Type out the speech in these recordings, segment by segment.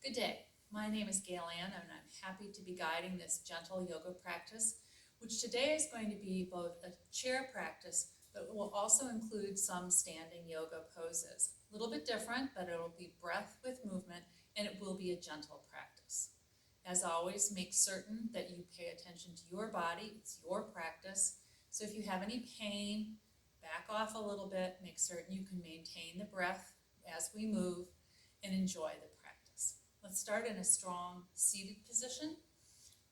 Good day. My name is Gail Ann, and I'm happy to be guiding this gentle yoga practice, which today is going to be both a chair practice, but it will also include some standing yoga poses. A little bit different, but it will be breath with movement, and it will be a gentle practice. As always, make certain that you pay attention to your body. It's your practice. So if you have any pain, back off a little bit, make certain you can maintain the breath as we move, and enjoy the practice. Let's start in a strong seated position.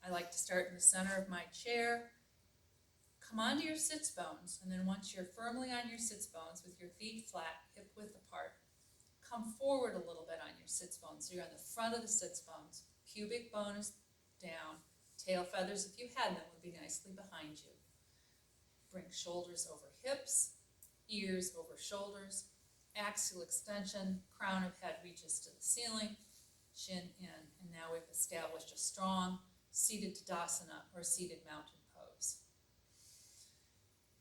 I like to start in the center of my chair. Come onto your sits bones, and then once you're firmly on your sits bones with your feet flat, hip width apart, come forward a little bit on your sits bones. So you're on the front of the sits bones. Pubic bone is down. Tail feathers, if you had them, would be nicely behind you. Bring shoulders over hips, ears over shoulders, axial extension, crown of head reaches to the ceiling, chin in, and now we've established a strong seated Tadasana or seated mountain pose.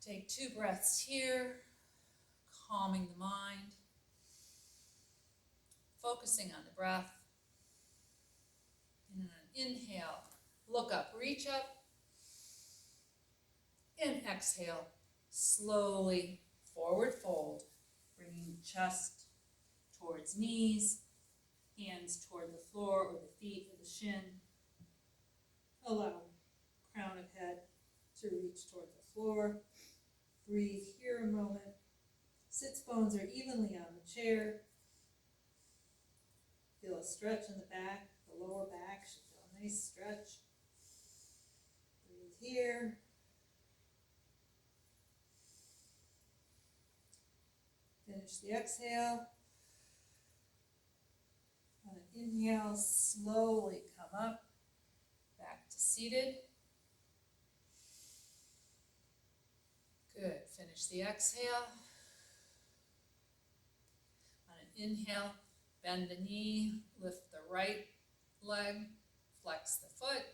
Take 2 breaths here, calming the mind, focusing on the breath. And an inhale, look up, reach up, and exhale, slowly forward fold, bringing chest towards knees, hands toward the floor or the feet or the shin. Allow crown of head to reach toward the floor. Breathe here a moment. Sits bones are evenly on the chair. Feel a stretch in the back. The lower back should feel a nice stretch. Breathe here. Finish the exhale. On an inhale, slowly come up, back to seated. Good. Finish the exhale. On an inhale, bend the knee, lift the right leg, flex the foot.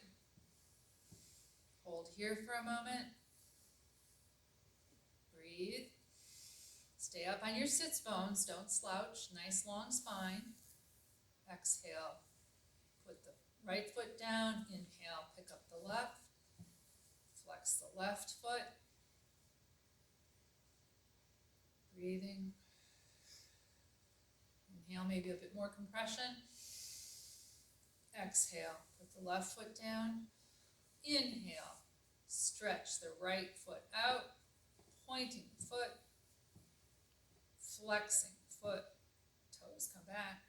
Hold here for a moment. Breathe. Stay up on your sits bones, don't slouch, nice long spine. Exhale, put the right foot down, inhale, pick up the left, flex the left foot. Breathing. Inhale, maybe a bit more compression. Exhale, put the left foot down. Inhale, stretch the right foot out, pointing the foot, flexing the foot, toes come back,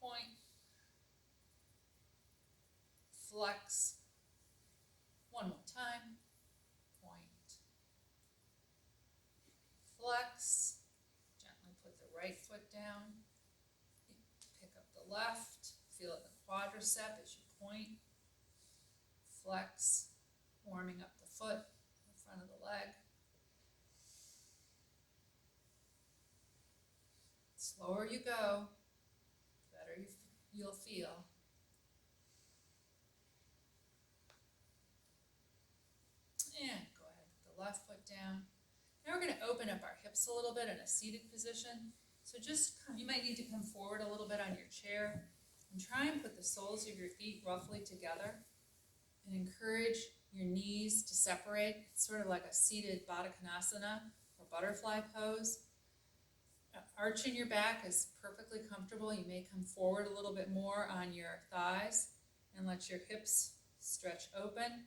point, flex. One more time, point, flex. Gently put the right foot down, pick up the left, feel it in the quadricep as you point, flex, warming up the foot, the front of the leg. Slower you go, the better you'll feel. And go ahead, put the left foot down. Now we're going to open up our hips a little bit in a seated position. So you might need to come forward a little bit on your chair and try and put the soles of your feet roughly together and encourage your knees to separate. It's sort of like a seated Baddha Konasana or butterfly pose. Arching your back is perfectly comfortable. You may come forward a little bit more on your thighs and let your hips stretch open.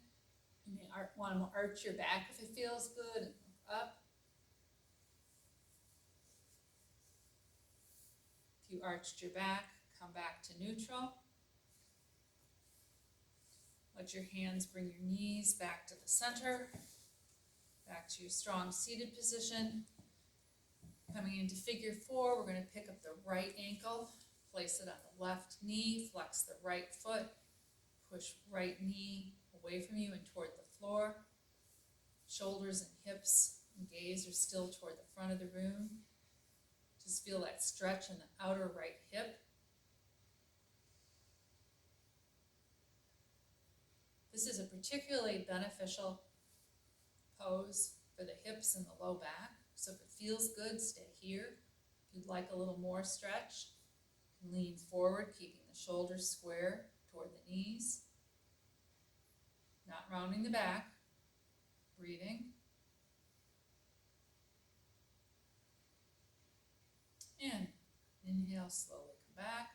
You may want to arch your back if it feels good, and up. If you arched your back, come back to neutral. Let your hands bring your knees back to the center, back to your strong seated position. Coming into figure 4, we're going to pick up the right ankle, place it on the left knee, flex the right foot, push right knee away from you and toward the floor. Shoulders and hips and gaze are still toward the front of the room. Just feel that stretch in the outer right hip. This is a particularly beneficial pose for the hips and the low back. So if it feels good, stay here. If you'd like a little more stretch, Lean forward, keeping the shoulders square toward the knees. Not rounding the back. Breathing. And inhale, slowly come back.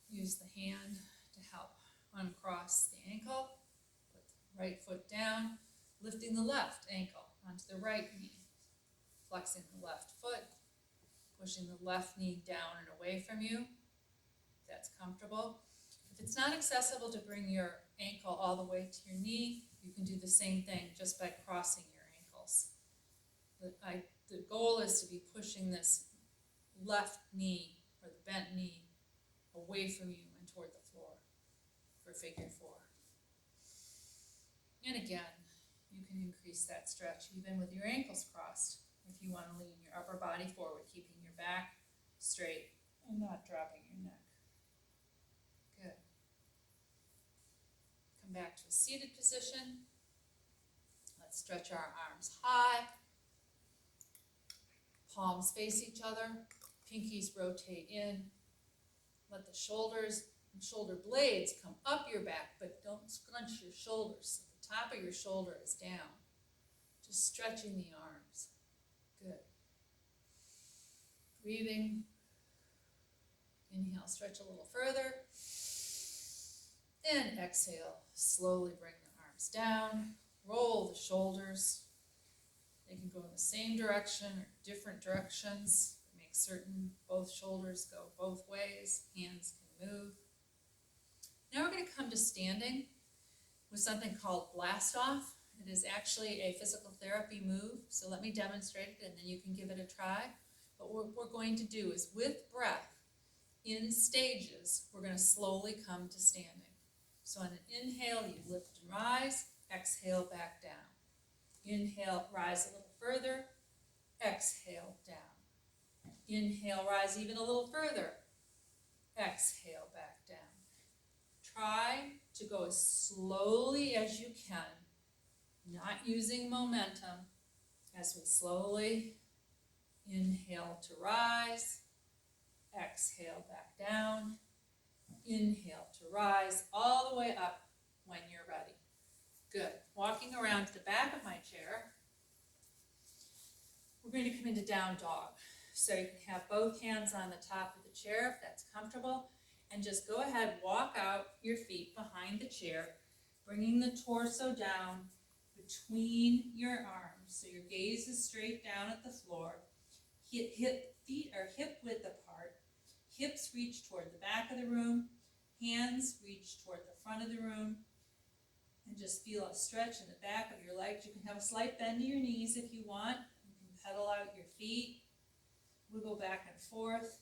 Use the hand to help uncross the ankle. Put the right foot down, lifting the left ankle onto the right knee. Flexing the left foot, pushing the left knee down and away from you, if that's comfortable. If it's not accessible to bring your ankle all the way to your knee, you can do the same thing just by crossing your ankles. The goal is to be pushing this left knee or the bent knee away from you and toward the floor for figure 4. And again, you can increase that stretch even with your ankles crossed if you want to lean your upper body forward, keeping your back straight and not dropping your neck. Good. Come back to a seated position. Let's stretch our arms high. Palms face each other. Pinkies rotate in. Let the shoulders and shoulder blades come up your back, but don't scrunch your shoulders. So the top of your shoulder is down. Just stretching the arms. Good. Breathing. Inhale, stretch a little further. And exhale, slowly bring the arms down. Roll the shoulders. They can go in the same direction or different directions. Make certain both shoulders go both ways. Hands can move. Now we're going to come to standing with something called blast off. It is actually a physical therapy move, so let me demonstrate it and then you can give it a try. But what we're going to do is with breath, in stages, we're going to slowly come to standing. So on an inhale, you lift and rise, exhale, back down. Inhale, rise a little further, exhale, down. Inhale, rise even a little further, exhale, back down. Try to go as slowly as you can, not using momentum, as we slowly inhale to rise, exhale back down, inhale to rise all the way up when you're ready. Good. Walking around to the back of my chair, we're going to come into down dog. So you can have both hands on the top of the chair if that's comfortable, and just go ahead, walk out your feet behind the chair, bringing the torso down between your arms. So your gaze is straight down at the floor. Feet are hip width apart. Hips reach toward the back of the room. Hands reach toward the front of the room. And just feel a stretch in the back of your legs. You can have a slight bend to your knees if you want. You can pedal out your feet. Wiggle back and forth.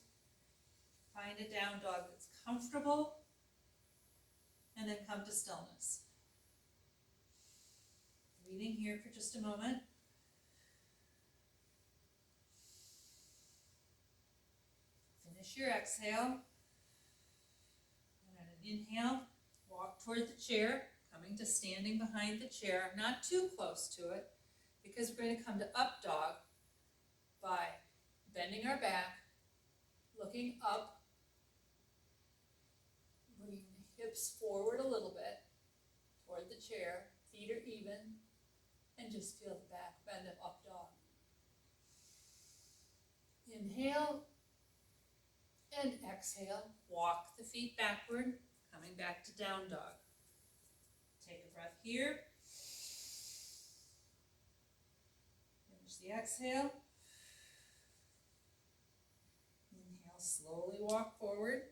Find a down dog that's comfortable. And then come to stillness. Breathing here for just a moment. Finish your exhale. And on an inhale, walk toward the chair, coming to standing behind the chair, not too close to it, because we're going to come to up dog by bending our back, looking up, bringing the hips forward a little bit toward the chair, feet are even, and just feel the back bend of up dog. Inhale and exhale. Walk the feet backward, coming back to down dog. Take a breath here. Finish the exhale. Inhale, slowly walk forward.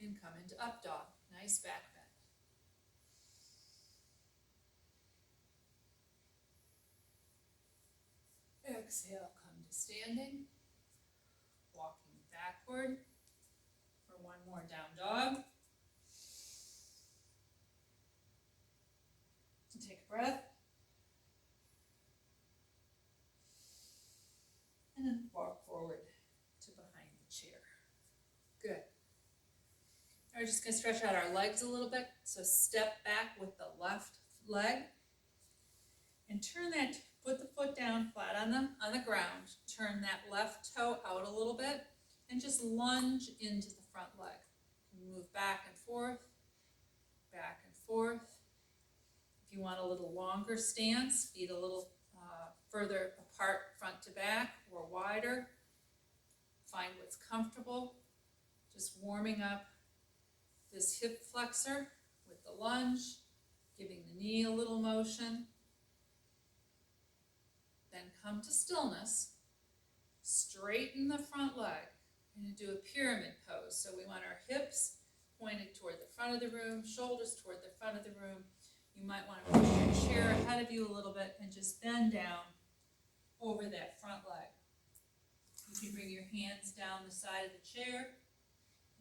And come into up dog. Nice back bend. Exhale, come to standing. Walking backward for one more down dog. And take a breath. And then walk forward to behind the chair. Good. Now we're just going to stretch out our legs a little bit. So step back with the left leg. And put the foot down flat on the ground, turn that left toe out a little bit, and just lunge into the front leg. Move back and forth, back and forth. If you want a little longer stance, feet a little further apart front to back or wider, find what's comfortable. Just warming up this hip flexor with the lunge, giving the knee a little motion. Then come to stillness, straighten the front leg. We're going to do a pyramid pose. So we want our hips pointed toward the front of the room, shoulders toward the front of the room. You might want to push your chair ahead of you a little bit and just bend down over that front leg. You can bring your hands down the side of the chair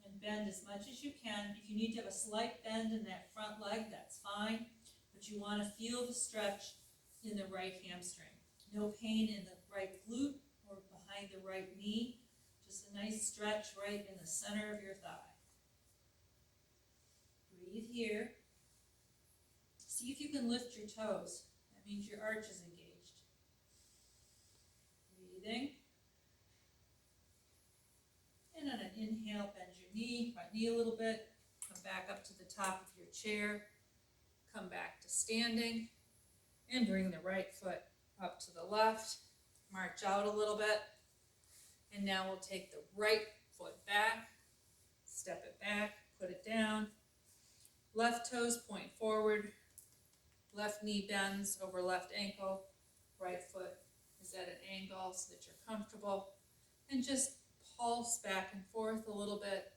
and bend as much as you can. If you need to have a slight bend in that front leg, that's fine, but you want to feel the stretch in the right hamstring. No pain in the right glute or behind the right knee, just a nice stretch right in the center of your thigh. Breathe here. See if you can lift your toes. That means your arch is engaged. Breathing. And on an inhale, bend your knee, front knee a little bit. Come back up to the top of your chair. Come back to standing. And bring the right foot up to the left. March out a little bit. And now we'll take the right foot back. Step it back. Put it down. Left toes point forward. Left knee bends over left ankle. Right foot is at an angle so that you're comfortable. And just pulse back and forth a little bit,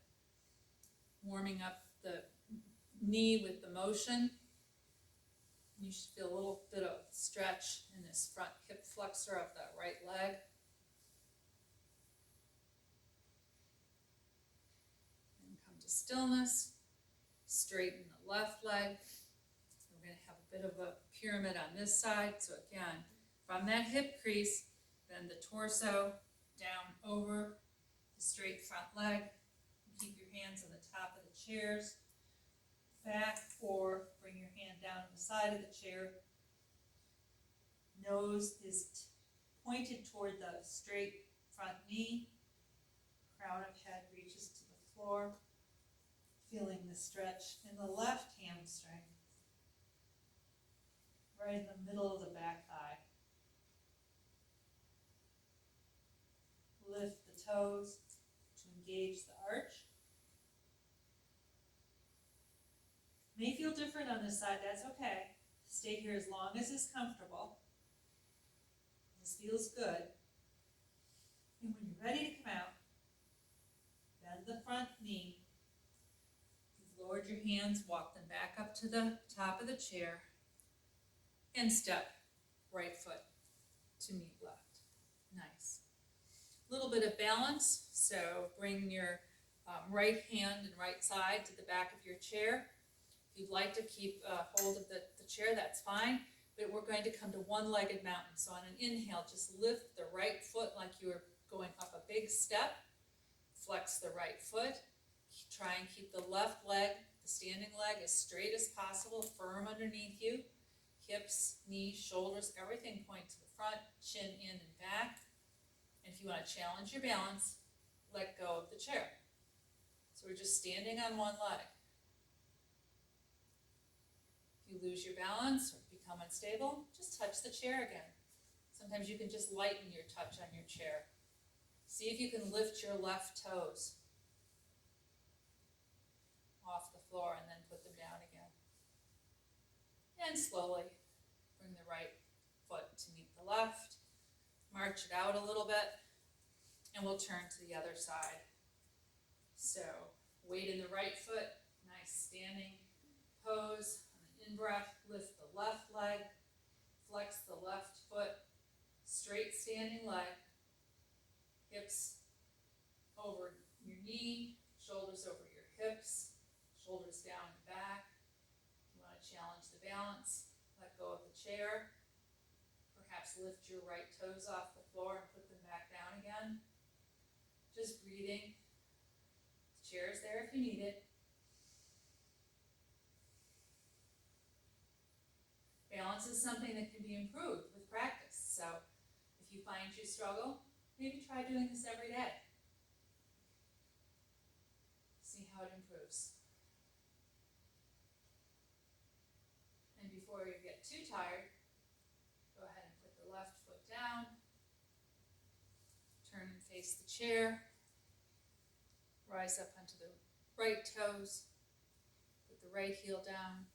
warming up the knee with the motion. You should feel a little bit of stretch in this front hip flexor of the right leg. And come to stillness. Straighten the left leg. We're going to have a bit of a pyramid on this side. So again, from that hip crease, bend the torso down over the straight front leg. Keep your hands on the top of the chairs. Back, or bring your hand down on the side of the chair. Nose is pointed toward the straight front knee. Crown of head reaches to the floor. Feeling the stretch in the left hamstring. Right in the middle of the back thigh. Lift the toes to engage the arch. May feel different on this side, that's okay. Stay here as long as is comfortable. This feels good. And when you're ready to come out, bend the front knee. You've lowered your hands, walk them back up to the top of the chair, and step right foot to meet left. Nice. A little bit of balance, so bring your right hand and right side to the back of your chair. If you'd like to keep hold of the chair, that's fine, but we're going to come to one-legged mountain. So on an inhale, just lift the right foot like you were going up a big step. Flex the right foot. Try and keep the left leg, the standing leg, as straight as possible, firm underneath you. Hips, knees, shoulders, everything point to the front, chin in and back. And if you want to challenge your balance, let go of the chair. So we're just standing on one leg. If you lose your balance or become unstable, just touch the chair again. Sometimes you can just lighten your touch on your chair. See if you can lift your left toes off the floor and then put them down again. And slowly bring the right foot to meet the left. March it out a little bit, and we'll turn to the other side. So weight in the right foot, nice standing pose. In-breath, lift the left leg, flex the left foot, straight standing leg, hips over your knee, shoulders over your hips, shoulders down and back. If you want to challenge the balance, let go of the chair. Perhaps lift your right toes off the floor and put them back down again. Just breathing. The chair is there if you need it. Balance is something that can be improved with practice. So if you find you struggle, maybe try doing this every day. See how it improves. And before you get too tired, go ahead and put the left foot down, turn and face the chair, rise up onto the right toes, put the right heel down,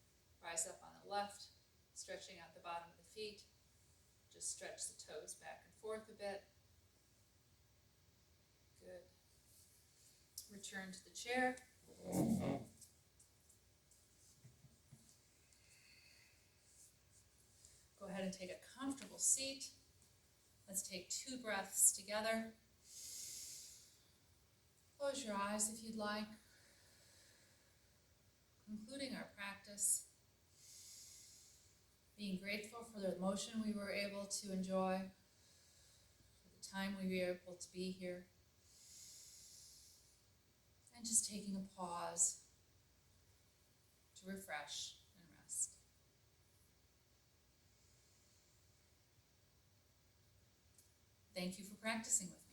rise up on the left, stretching out the bottom of the feet. Just stretch the toes back and forth a bit. Good. Return to the chair. Go ahead and take a comfortable seat. Let's take 2 breaths together. Close your eyes if you'd like. Concluding our practice, being grateful for the motion we were able to enjoy, for the time we were able to be here, and just taking a pause to refresh and rest. Thank you for practicing with me.